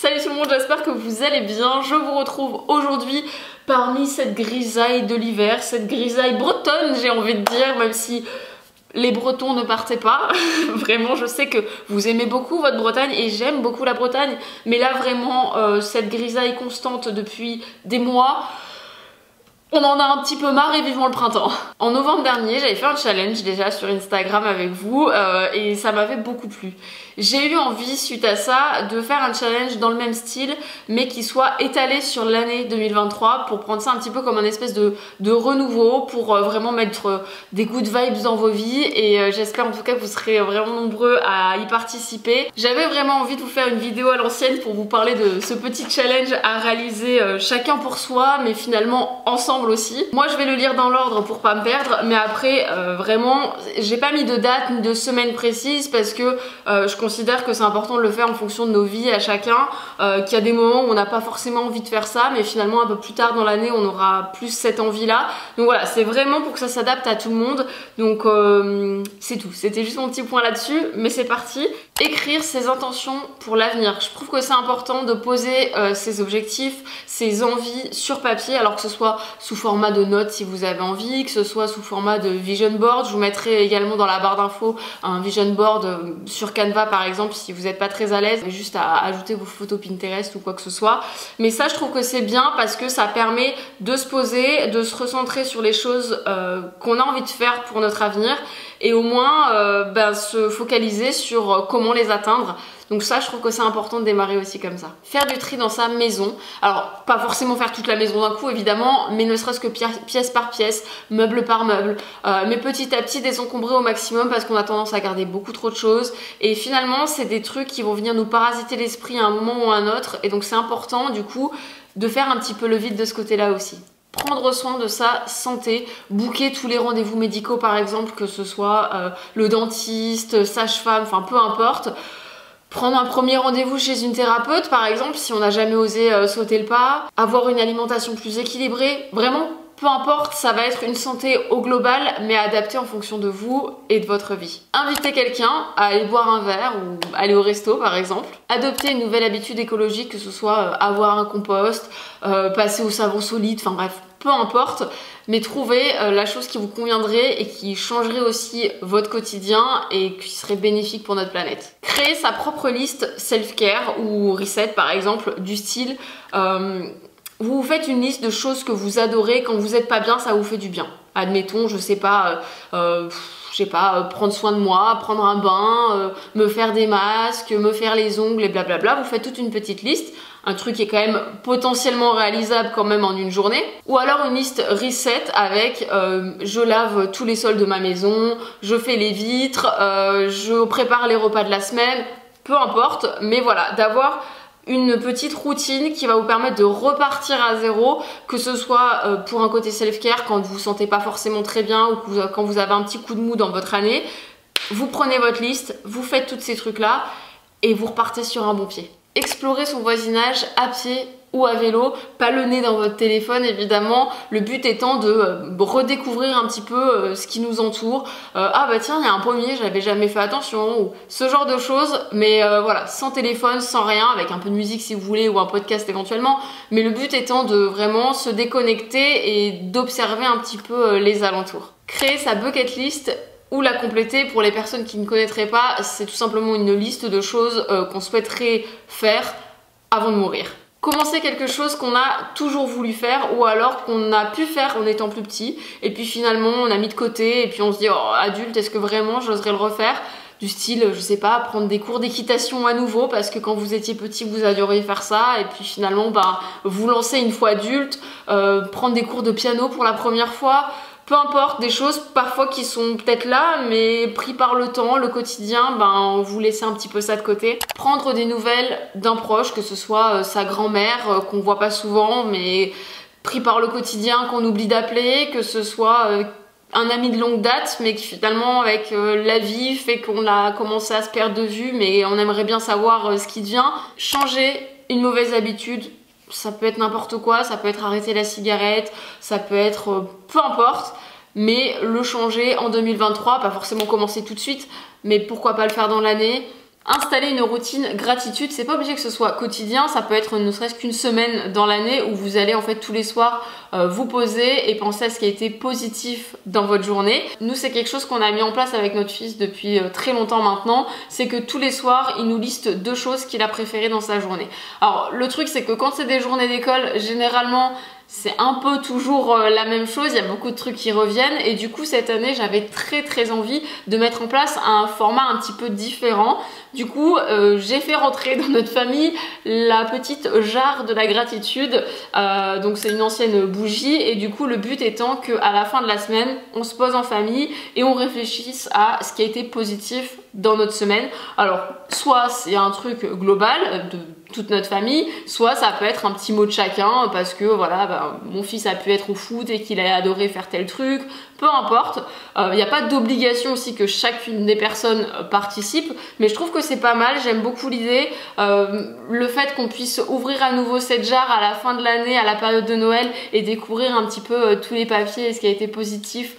Salut tout le monde, j'espère que vous allez bien. Je vous retrouve aujourd'hui parmi cette grisaille de l'hiver, cette grisaille bretonne j'ai envie de dire, même si les Bretons ne partaient pas. Vraiment, je sais que vous aimez beaucoup votre Bretagne et j'aime beaucoup la Bretagne, mais là vraiment cette grisaille constante depuis des mois, on en a un petit peu marre et vivement le printemps. En novembre dernier, j'avais fait un challenge déjà sur Instagram avec vous et ça m'avait beaucoup plu. J'ai eu envie suite à ça de faire un challenge dans le même style mais qui soit étalé sur l'année 2023 pour prendre ça un petit peu comme un espèce de renouveau pour vraiment mettre des good vibes dans vos vies et j'espère en tout cas que vous serez vraiment nombreux à y participer. J'avais vraiment envie de vous faire une vidéo à l'ancienne pour vous parler de ce petit challenge à réaliser chacun pour soi mais finalement ensemble aussi. Moi je vais le lire dans l'ordre pour pas me perdre mais après vraiment j'ai pas mis de date ni de semaine précise parce que je considère que c'est important de le faire en fonction de nos vies à chacun, qu'il y a des moments où on n'a pas forcément envie de faire ça mais finalement un peu plus tard dans l'année on aura plus cette envie là. Donc voilà, c'est vraiment pour que ça s'adapte à tout le monde. Donc c'est tout, c'était juste mon petit point là-dessus mais c'est parti. Écrire ses intentions pour l'avenir. Je trouve que c'est important de poser ses objectifs, ses envies sur papier, alors que ce soit sous format de notes si vous avez envie, que ce soit sous format de vision board. Je vous mettrai également dans la barre d'infos un vision board sur Canva par exemple si vous n'êtes pas très à l'aise, juste à ajouter vos photos Pinterest ou quoi que ce soit. Mais ça je trouve que c'est bien parce que ça permet de se poser, de se recentrer sur les choses qu'on a envie de faire pour notre avenir et au moins se focaliser sur comment les atteindre. Donc ça je trouve que c'est important de démarrer aussi comme ça. Faire du tri dans sa maison, alors pas forcément faire toute la maison d'un coup évidemment, mais ne serait-ce que pièce par pièce, meuble par meuble, mais petit à petit désencombrer au maximum parce qu'on a tendance à garder beaucoup trop de choses et finalement c'est des trucs qui vont venir nous parasiter l'esprit à un moment ou à un autre et donc c'est important du coup de faire un petit peu le vide de ce côté là aussi. Prendre soin de sa santé, booker tous les rendez-vous médicaux par exemple, que ce soit le dentiste, sage-femme, enfin peu importe. Prendre un premier rendez-vous chez une thérapeute par exemple si on n'a jamais osé sauter le pas. Avoir une alimentation plus équilibrée, vraiment peu importe, ça va être une santé au global mais adaptée en fonction de vous et de votre vie. Inviter quelqu'un à aller boire un verre ou aller au resto par exemple. Adopter une nouvelle habitude écologique, que ce soit avoir un compost, passer au savon solide, enfin bref, peu importe, mais trouver la chose qui vous conviendrait et qui changerait aussi votre quotidien et qui serait bénéfique pour notre planète. Créer sa propre liste self-care ou reset par exemple, du style vous vous faites une liste de choses que vous adorez, quand vous n'êtes pas bien, ça vous fait du bien. Admettons, je sais pas, prendre soin de moi, prendre un bain, me faire des masques, me faire les ongles et blablabla. Vous faites toute une petite liste, un truc qui est quand même potentiellement réalisable quand même en une journée. Ou alors une liste reset avec je lave tous les sols de ma maison, je fais les vitres, je prépare les repas de la semaine, peu importe. Mais voilà, d'avoir une petite routine qui va vous permettre de repartir à zéro, que ce soit pour un côté self-care quand vous vous sentez pas forcément très bien ou quand vous avez un petit coup de mou dans votre année. Vous prenez votre liste, vous faites tous ces trucs là et vous repartez sur un bon pied. Explorer son voisinage à pied ou à vélo, pas le nez dans votre téléphone évidemment, le but étant de redécouvrir un petit peu ce qui nous entoure. Ah bah tiens, il y a un pommier, j'avais jamais fait attention, ou ce genre de choses, mais voilà, sans téléphone, sans rien, avec un peu de musique si vous voulez, ou un podcast éventuellement, mais le but étant de vraiment se déconnecter et d'observer un petit peu les alentours. Créer sa bucket list ou la compléter pour les personnes qui ne connaîtraient pas, c'est tout simplement une liste de choses qu'on souhaiterait faire avant de mourir. Commencer quelque chose qu'on a toujours voulu faire ou alors qu'on a pu faire en étant plus petit et puis finalement on a mis de côté et puis on se dit oh, adulte est-ce que vraiment j'oserais le refaire, du style je sais pas, prendre des cours d'équitation à nouveau parce que quand vous étiez petit vous adoriez faire ça et puis finalement vous lancez une fois adulte, prendre des cours de piano pour la première fois. Peu importe, des choses parfois qui sont peut-être là, mais pris par le temps, le quotidien, vous laissez un petit peu ça de côté. Prendre des nouvelles d'un proche, que ce soit sa grand-mère, qu'on voit pas souvent, mais pris par le quotidien, qu'on oublie d'appeler, que ce soit un ami de longue date, mais qui finalement avec la vie fait qu'on a commencé à se perdre de vue, mais on aimerait bien savoir ce qui devient. Changer une mauvaise habitude. Ça peut être n'importe quoi, ça peut être arrêter la cigarette, ça peut être peu importe, mais le changer en 2023, pas forcément commencer tout de suite, mais pourquoi pas le faire dans l'année, Installer une routine gratitude, c'est pas obligé que ce soit quotidien, ça peut être ne serait-ce qu'une semaine dans l'année où vous allez en fait tous les soirs vous poser et penser à ce qui a été positif dans votre journée. Nous, c'est quelque chose qu'on a mis en place avec notre fils depuis très longtemps maintenant, c'est que tous les soirs, il nous liste 2 choses qu'il a préférées dans sa journée. Alors le truc, c'est que quand c'est des journées d'école, généralement c'est un peu toujours la même chose, il y a beaucoup de trucs qui reviennent et du coup cette année j'avais très envie de mettre en place un format un petit peu différent. Du coup j'ai fait rentrer dans notre famille la petite jarre de la gratitude, donc c'est une ancienne bougie et du coup le but étant qu'à la fin de la semaine on se pose en famille et on réfléchisse à ce qui a été positif dans notre semaine. Alors soit c'est un truc global de toute notre famille, soit ça peut être un petit mot de chacun parce que voilà, mon fils a pu être au foot et qu'il a adoré faire tel truc, peu importe. Il n'y a pas d'obligation aussi que chacune des personnes participe, mais je trouve que c'est pas mal, j'aime beaucoup l'idée. Le fait qu'on puisse ouvrir à nouveau cette jarre à la fin de l'année, à la période de Noël et découvrir un petit peu tous les papiers et ce qui a été positif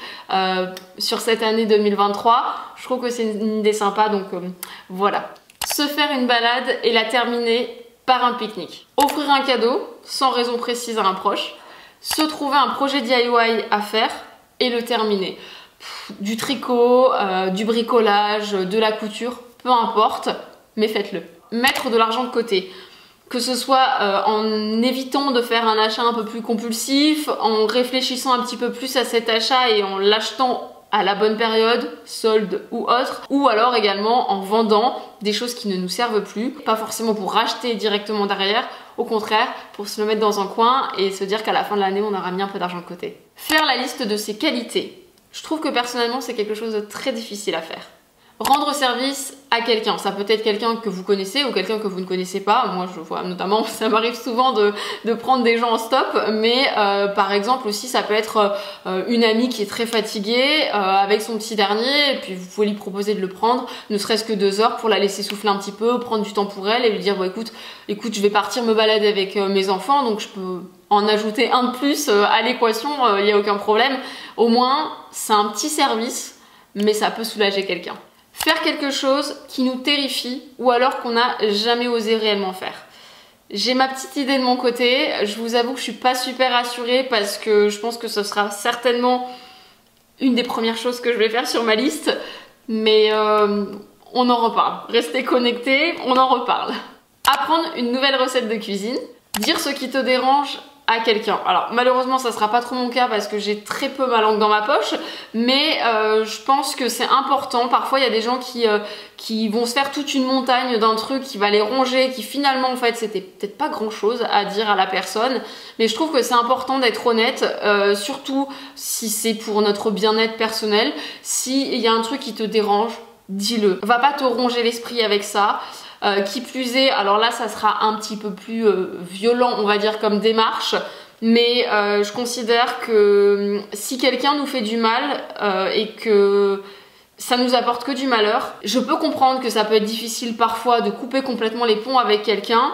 sur cette année 2023, je trouve que c'est une idée sympa, donc voilà. Se faire une balade et la terminer par un pique-nique. Offrir un cadeau sans raison précise à un proche. Se trouver un projet DIY à faire et le terminer. Du tricot, du bricolage, de la couture, peu importe, mais faites-le. Mettre de l'argent de côté. Que ce soit en évitant de faire un achat un peu plus compulsif, en réfléchissant un petit peu plus à cet achat et en l'achetant à la bonne période, solde ou autre, ou alors également en vendant des choses qui ne nous servent plus, pas forcément pour racheter directement derrière, au contraire pour se le mettre dans un coin et se dire qu'à la fin de l'année on aura mis un peu d'argent de côté. Faire la liste de ses qualités. Je trouve que personnellement c'est quelque chose de très difficile à faire. Rendre service à quelqu'un, ça peut être quelqu'un que vous connaissez ou quelqu'un que vous ne connaissez pas. Moi je vois notamment, ça m'arrive souvent de prendre des gens en stop, mais par exemple aussi ça peut être une amie qui est très fatiguée avec son petit dernier et puis vous pouvez lui proposer de le prendre, ne serait-ce que 2 heures pour la laisser souffler un petit peu, prendre du temps pour elle et lui dire bon écoute je vais partir me balader avec mes enfants donc je peux en ajouter un de plus à l'équation, il n'y a aucun problème. Au moins c'est un petit service mais ça peut soulager quelqu'un. Faire quelque chose qui nous terrifie ou alors qu'on n'a jamais osé réellement faire. J'ai ma petite idée de mon côté, je vous avoue que je suis pas super rassurée parce que je pense que ce sera certainement une des premières choses que je vais faire sur ma liste, mais on en reparle. Restez connectés, on en reparle. Apprendre une nouvelle recette de cuisine, dire ce qui te dérange à quelqu'un. Alors malheureusement ça sera pas trop mon cas parce que j'ai très peu ma langue dans ma poche, mais je pense que c'est important. Parfois il y a des gens qui vont se faire toute une montagne d'un truc qui va les ronger, qui finalement en fait c'était peut-être pas grand chose à dire à la personne, mais je trouve que c'est important d'être honnête, surtout si c'est pour notre bien-être personnel. S'il y a un truc qui te dérange, dis-le. Va pas te ronger l'esprit avec ça. Qui plus est, alors là ça sera un petit peu plus violent on va dire comme démarche, mais je considère que si quelqu'un nous fait du mal et que ça nous apporte que du malheur, je peux comprendre que ça peut être difficile parfois de couper complètement les ponts avec quelqu'un,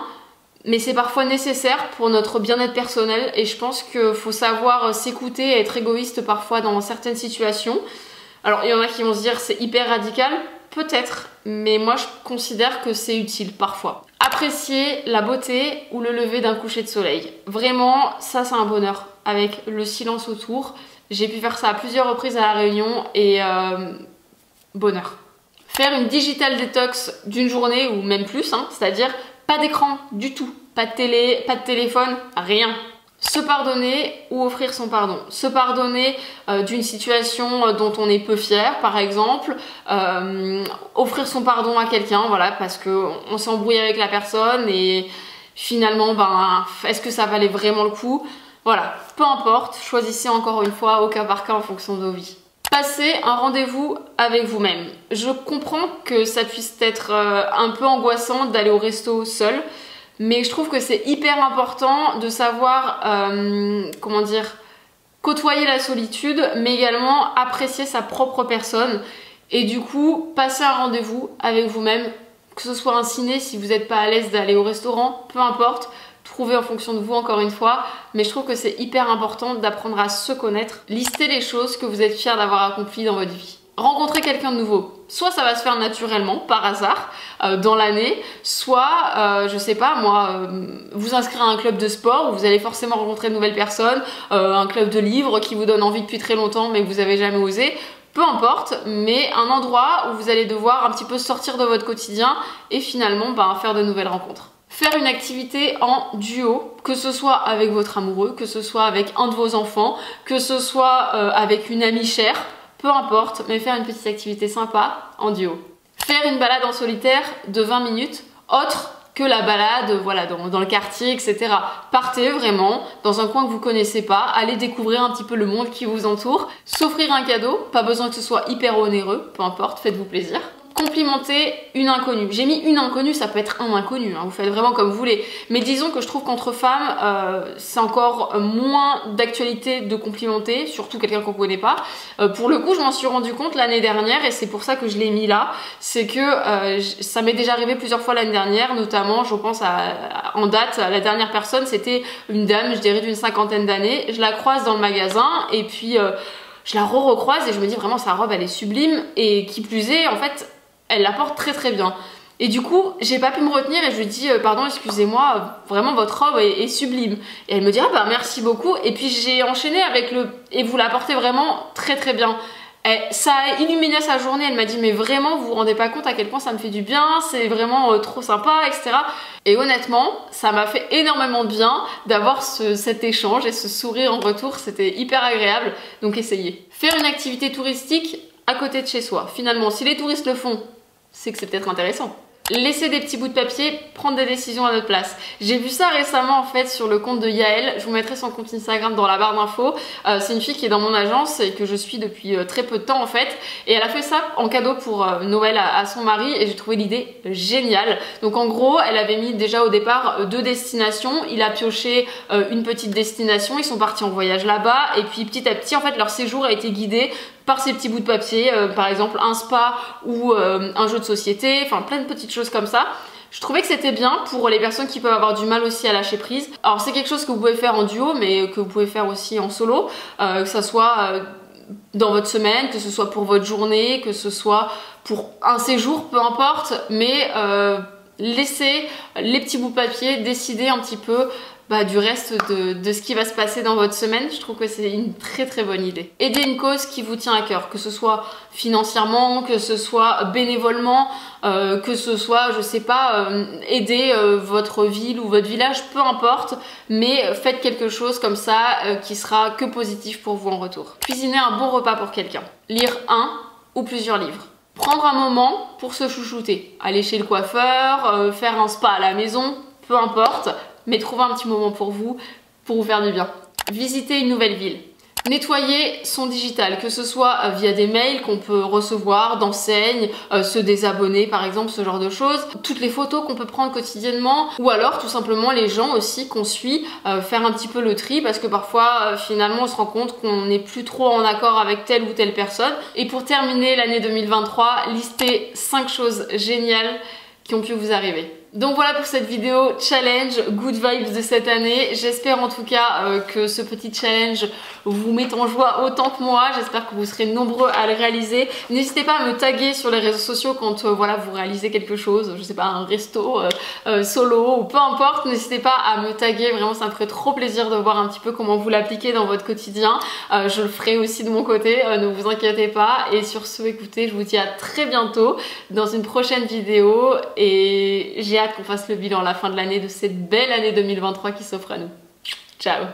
mais c'est parfois nécessaire pour notre bien-être personnel et je pense qu'il faut savoir s'écouter et être égoïste parfois dans certaines situations. Alors il y en a qui vont se dire c'est hyper radical, peut-être, mais moi je considère que c'est utile parfois. Apprécier la beauté ou le lever d'un coucher de soleil. Vraiment, ça c'est un bonheur avec le silence autour. J'ai pu faire ça à plusieurs reprises à La Réunion et bonheur. Faire une digital détox d'une journée ou même plus, hein, c'est-à-dire pas d'écran du tout, pas de télé, pas de téléphone, rien. Se pardonner ou offrir son pardon. Se pardonner d'une situation dont on est peu fier, par exemple. Offrir son pardon à quelqu'un, voilà, parce qu'on s'est embrouillé avec la personne et finalement, ben, est-ce que ça valait vraiment le coup? Voilà, peu importe, choisissez encore une fois au cas par cas en fonction de vos vies. Passer un rendez-vous avec vous-même. Je comprends que ça puisse être un peu angoissant d'aller au resto seul. Mais je trouve que c'est hyper important de savoir, comment dire, côtoyer la solitude, mais également apprécier sa propre personne. Et du coup, passer un rendez-vous avec vous-même, que ce soit un ciné si vous n'êtes pas à l'aise d'aller au restaurant, peu importe, trouvez en fonction de vous encore une fois. Mais je trouve que c'est hyper important d'apprendre à se connaître. Listez les choses que vous êtes fiers d'avoir accomplies dans votre vie. Rencontrer quelqu'un de nouveau. Soit ça va se faire naturellement, par hasard, dans l'année, soit, je sais pas moi, vous inscrire à un club de sport où vous allez forcément rencontrer de nouvelles personnes, un club de livres qui vous donne envie depuis très longtemps mais que vous avez jamais osé. Peu importe, mais un endroit où vous allez devoir un petit peu sortir de votre quotidien et finalement faire de nouvelles rencontres. Faire une activité en duo, que ce soit avec votre amoureux, que ce soit avec un de vos enfants, que ce soit avec une amie chère, peu importe, mais faire une petite activité sympa en duo. Faire une balade en solitaire de 20 minutes, autre que la balade voilà, dans le quartier, etc. Partez vraiment dans un coin que vous connaissez pas, allez découvrir un petit peu le monde qui vous entoure, s'offrir un cadeau, pas besoin que ce soit hyper onéreux, peu importe, faites-vous plaisir. Complimenter une inconnue. J'ai mis une inconnue, ça peut être un inconnu, hein, vous faites vraiment comme vous voulez. Mais disons que je trouve qu'entre femmes, c'est encore moins d'actualité de complimenter, surtout quelqu'un qu'on connaît pas. Pour le coup, je m'en suis rendu compte l'année dernière et c'est pour ça que je l'ai mis là. C'est que ça m'est déjà arrivé plusieurs fois l'année dernière, notamment, je pense en date, la dernière personne, c'était une dame, je dirais d'une 50aine d'années. Je la croise dans le magasin et puis je la recroise et je me dis vraiment sa robe elle est sublime et qui plus est, en fait, elle la porte très très bien. Et du coup, j'ai pas pu me retenir et je lui dis pardon, excusez-moi, vraiment votre robe est sublime. Et elle me dit ah bah merci beaucoup. Et puis j'ai enchaîné avec et vous la portez vraiment très très bien. Ça a illuminé sa journée, elle m'a dit mais vraiment vous vous rendez pas compte à quel point ça me fait du bien, c'est vraiment trop sympa, etc. Et honnêtement, ça m'a fait énormément de bien d'avoir cet échange et ce sourire en retour, c'était hyper agréable, donc essayez. Faire une activité touristique à côté de chez soi. Finalement, si les touristes le font, c'est que c'est peut-être intéressant. Laisser des petits bouts de papier, prendre des décisions à notre place. J'ai vu ça récemment en fait sur le compte de Yael, je vous mettrai son compte Instagram dans la barre d'infos. C'est une fille qui est dans mon agence et que je suis depuis très peu de temps en fait. Et elle a fait ça en cadeau pour Noël à son mari et j'ai trouvé l'idée géniale. Donc en gros, elle avait mis déjà au départ 2 destinations, il a pioché une petite destination, ils sont partis en voyage là-bas et puis petit à petit en fait leur séjour a été guidé par ces petits bouts de papier, par exemple un spa ou un jeu de société, enfin plein de petites choses comme ça. Je trouvais que c'était bien pour les personnes qui peuvent avoir du mal aussi à lâcher prise. Alors c'est quelque chose que vous pouvez faire en duo mais que vous pouvez faire aussi en solo, que ça soit dans votre semaine, que ce soit pour votre journée, que ce soit pour un séjour, peu importe, mais laissez les petits bouts de papier décider un petit peu du reste de ce qui va se passer dans votre semaine. Je trouve que c'est une très très bonne idée. Aider une cause qui vous tient à cœur, que ce soit financièrement, que ce soit bénévolement, que ce soit, je sais pas, aider votre ville ou votre village, peu importe, mais faites quelque chose comme ça qui sera que positif pour vous en retour. Cuisiner un bon repas pour quelqu'un. Lire un ou plusieurs livres. Prendre un moment pour se chouchouter. Aller chez le coiffeur, faire un spa à la maison, peu importe. Mais trouvez un petit moment pour vous faire du bien. Visiter une nouvelle ville. Nettoyer son digital, que ce soit via des mails qu'on peut recevoir, d'enseignes, se désabonner par exemple, ce genre de choses. Toutes les photos qu'on peut prendre quotidiennement ou alors tout simplement les gens aussi qu'on suit, faire un petit peu le tri parce que parfois finalement on se rend compte qu'on n'est plus trop en accord avec telle ou telle personne. Et pour terminer l'année 2023, listez 5 choses géniales qui ont pu vous arriver. Donc voilà pour cette vidéo challenge good vibes de cette année. J'espère en tout cas que ce petit challenge vous met en joie autant que moi. J'espère que vous serez nombreux à le réaliser. N'hésitez pas à me taguer sur les réseaux sociaux quand voilà, vous réalisez quelque chose, je sais pas, un resto solo ou peu importe. N'hésitez pas à me taguer, vraiment ça me ferait trop plaisir de voir un petit peu comment vous l'appliquez dans votre quotidien. Je le ferai aussi de mon côté, ne vous inquiétez pas. Et sur ce, écoutez, je vous dis à très bientôt dans une prochaine vidéo et j'ai hâte qu'on fasse le bilan à la fin de l'année de cette belle année 2023 qui s'offre à nous. Ciao.